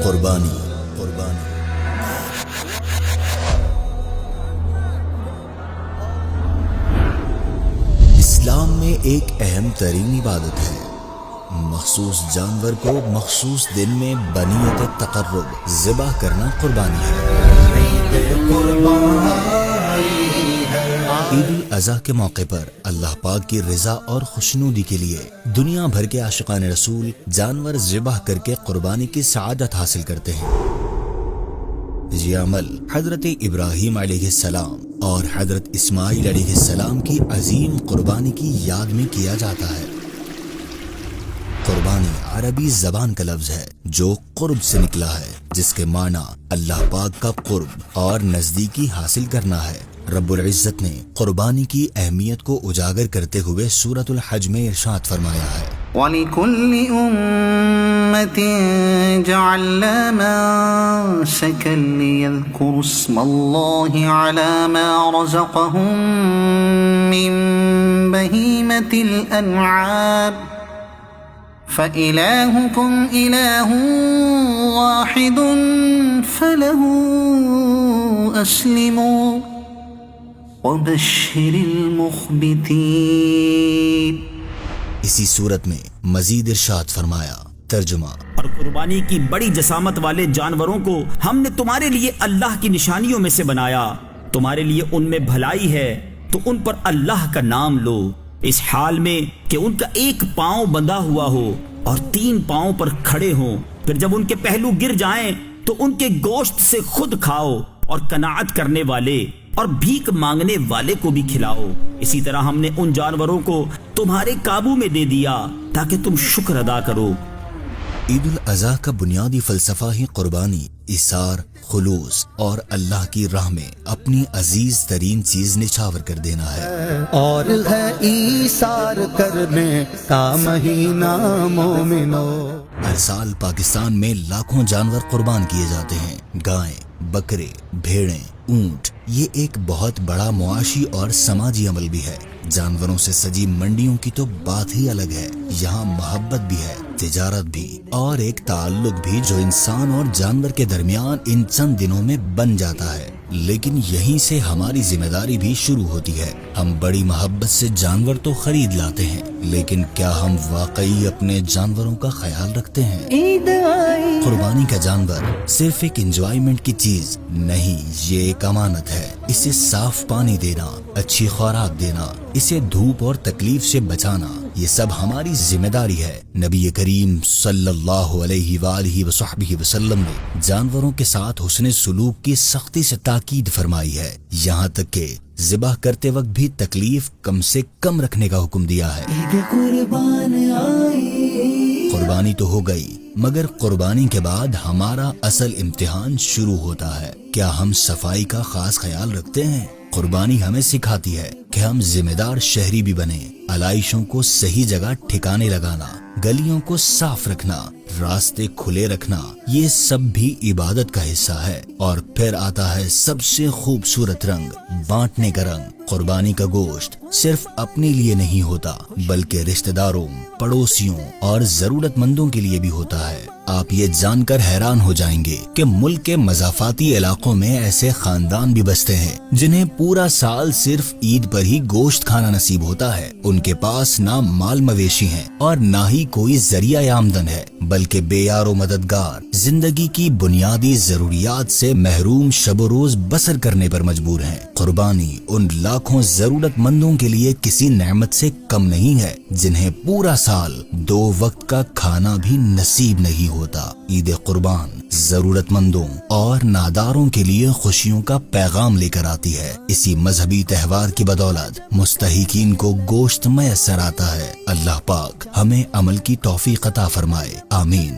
قربانی اسلام میں ایک اہم ترین عبادت ہے۔ مخصوص جانور کو مخصوص دن میں بنیت تقرب ذبح کرنا قربانی ہے۔ عید الاضحیٰ کے موقع پر اللہ پاک کی رضا اور خوشنودی کے لیے دنیا بھر کے عاشقان رسول جانور ذبح کر کے قربانی کی سعادت حاصل کرتے ہیں۔ یہ عمل حضرت ابراہیم علیہ السلام اور حضرت اسماعیل علیہ السلام کی عظیم قربانی کی یاد میں کیا جاتا ہے۔ قربانی عربی زبان کا لفظ ہے جو قرب سے نکلا ہے، جس کے معنی اللہ پاک کا قرب اور نزدیکی حاصل کرنا ہے۔ رب العزت نے قربانی کی اہمیت کو اجاگر کرتے ہوئے سورۃ الحج میں ارشاد فرمایا ہے، وَلِكُلِّ أُمَّةٍ جَعَلْنَا مَنسَكًا لِيَذْكُرُوا اسْمَ اللَّهِ عَلَى مَا رَزَقَهُم مِّن بَهِيمَةِ الْأَنْعَامِ فَإِلَٰهُكُمْ إِلَٰهٌ وَاحِدٌ فَلَهُ أَسْلِمُوا وَبَشِّرِ الْمُخْبِتِينَ۔ اسی صورت میں مزید ارشاد فرمایا، ترجمہ، اور قربانی کی بڑی جسامت والے جانوروں کو ہم نے تمہارے لیے اللہ کی نشانیوں میں سے بنایا، تمہارے لیے ان میں بھلائی ہے تو ان پر اللہ کا نام لو، اس حال میں کہ ان کا ایک پاؤں بندھا ہوا ہو اور 3 پاؤں پر کھڑے ہوں، پھر جب ان کے پہلو گر جائیں تو ان کے گوشت سے خود کھاؤ اور قناعت کرنے والے اور بھیک مانگنے والے کو بھی کھلاؤ۔ اسی طرح ہم نے ان جانوروں کو تمہارے قابو میں دے دیا تاکہ تم شکر ادا کرو۔ عید الاضحیٰ کا بنیادی فلسفہ ہی قربانی، اثار، خلوص اور اللہ کی راہ میں اپنی عزیز ترین چیز نچھاور کر دینا ہے۔ اور ہے ایثار کرنے کا مہینہ مومنو۔ ہر سال پاکستان میں لاکھوں جانور قربان کیے جاتے ہیں، گائیں، بکرے، بھیڑیں، اونٹ۔ یہ ایک بہت بڑا معاشی اور سماجی عمل بھی ہے۔ جانوروں سے سجی منڈیوں کی تو بات ہی الگ ہے، یہاں محبت بھی ہے، تجارت بھی، اور ایک تعلق بھی جو انسان اور جانور کے درمیان ان چند دنوں میں بن جاتا ہے۔ لیکن یہیں سے ہماری ذمہ داری بھی شروع ہوتی ہے۔ ہم بڑی محبت سے جانور تو خرید لاتے ہیں، لیکن کیا ہم واقعی اپنے جانوروں کا خیال رکھتے ہیں؟ قربانی کا جانور صرف ایک انجوائمنٹ کی چیز نہیں، یہ ایک امانت ہے۔ اسے صاف پانی دینا، اچھی خوراک دینا، اسے دھوپ اور تکلیف سے بچانا، یہ سب ہماری ذمہ داری ہے۔ نبی کریم صلی اللہ علیہ وآلہ وصحبہ وسلم نے جانوروں کے ساتھ حسن سلوک کی سختی سے تاکید فرمائی ہے، یہاں تک کہ ذبح کرتے وقت بھی تکلیف کم سے کم رکھنے کا حکم دیا ہے۔ قربانی تو ہو گئی، مگر قربانی کے بعد ہمارا اصل امتحان شروع ہوتا ہے۔ کیا ہم صفائی کا خاص خیال رکھتے ہیں؟ قربانی ہمیں سکھاتی ہے کہ ہم ذمہ دار شہری بھی بنیں، علائشوں کو صحیح جگہ ٹھکانے لگانا، گلیوں کو صاف رکھنا، راستے کھلے رکھنا، یہ سب بھی عبادت کا حصہ ہے۔ اور پھر آتا ہے سب سے خوبصورت رنگ، بانٹنے کا رنگ۔ قربانی کا گوشت صرف اپنے لیے نہیں ہوتا، بلکہ رشتہ داروں، پڑوسیوں اور ضرورت مندوں کے لیے بھی ہوتا ہے۔ آپ یہ جان کر حیران ہو جائیں گے کہ ملک کے مضافاتی علاقوں میں ایسے خاندان بھی بستے ہیں جنہیں پورا سال صرف عید پر ہی گوشت کھانا نصیب ہوتا ہے۔ ان کے پاس نہ مال مویشی ہیں اور نہ ہی کوئی ذریعہ آمدن ہے، بلکہ بے یار و مددگار، زندگی کی بنیادی ضروریات سے محروم شب و روز بسر کرنے پر مجبور ہیں۔ قربانی ان لاکھوں ضرورت مندوں کے لیے کسی نعمت سے کم نہیں ہے جنہیں پورا سال 2 وقت کا کھانا بھی نصیب نہیں ہوتا۔ عید قربان ضرورت مندوں اور ناداروں کے لیے خوشیوں کا پیغام لے کر آتی ہے۔ اسی مذہبی تہوار کی بدولت مستحقین کو گوشت میسر آتا ہے۔ اللہ پاک ہمیں عمل کی توفیق عطا فرمائے، آمین۔